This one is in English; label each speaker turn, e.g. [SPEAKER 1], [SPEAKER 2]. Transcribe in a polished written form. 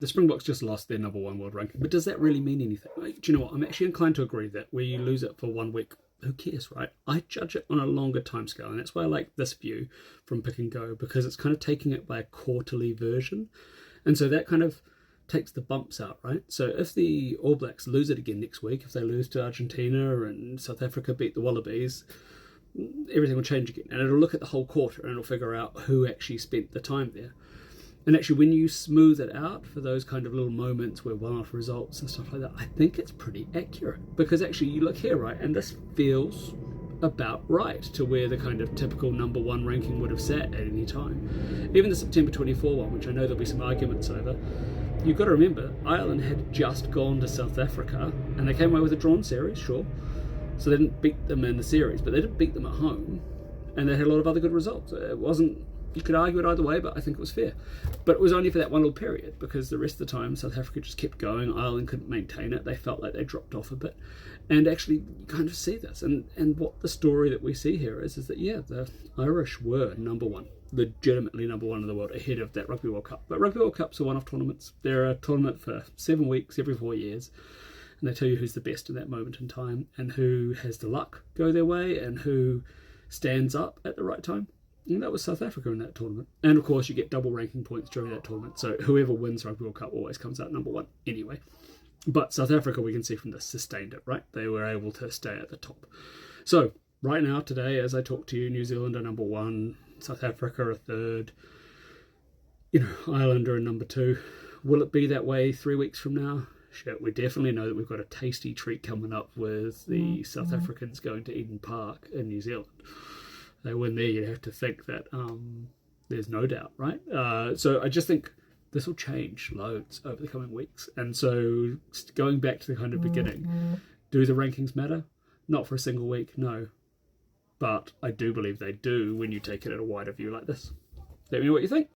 [SPEAKER 1] the Springboks just lost their number 1 world ranking, but does that really mean anything? Like, do you know what? I'm actually inclined to agree that we lose it for 1 week. Who cares, right? I judge it on a longer timescale, and that's why I like this view from Pick and Go, because it's kind of taking it by a quarterly version, and so that kind of takes the bumps out, right? So if the All Blacks lose it again next week, if they lose to Argentina and South Africa beat the Wallabies, everything will change again, and it'll look at the whole quarter and it'll figure out who actually spent the time there. And actually, when you smooth it out for those kind of little moments where one-off results and stuff like that, I think it's pretty accurate. Because actually, you look here, right, and this feels about right to where the kind of typical number 1 ranking would have sat at any time. Even the September 24 one, which I know there'll be some arguments over, you've got to remember, Ireland had just gone to South Africa, and they came away with a drawn series, sure. So they didn't beat them in the series, but they did beat them at home, and they had a lot of other good results. It wasn't, you could argue it either way, but I think it was fair. But it was only for that one little period, because the rest of the time South Africa just kept going. Ireland couldn't maintain it. They felt like they dropped off a bit. And actually, you kind of see this. And what the story that we see here is that, yeah, the Irish were number 1, legitimately number 1 in the world, ahead of that Rugby World Cup. But Rugby World Cups are one-off tournaments. They're a tournament for 7 weeks every 4 years. And they tell you who's the best in that moment in time, and who has the luck go their way, and who stands up at the right time. And that was South Africa in that tournament. And of course, you get double ranking points during that tournament. So whoever wins Rugby World Cup always comes out number 1 anyway. But South Africa, we can see from this, sustained it, right? They were able to stay at the top. So right now, today, as I talk to you, New Zealand are number 1, South Africa are 3rd, Ireland are number 2. Will it be that way 3 weeks from now? Shit, we definitely know that we've got a tasty treat coming up with the South Africans going to Eden Park in New Zealand. They win there, you have to think that there's no doubt, right? So I just think this will change loads over the coming weeks. And so going back to the kind of beginning, do the rankings matter? Not for a single week, no. But I do believe they do when you take it at a wider view like this. Let me know what you think.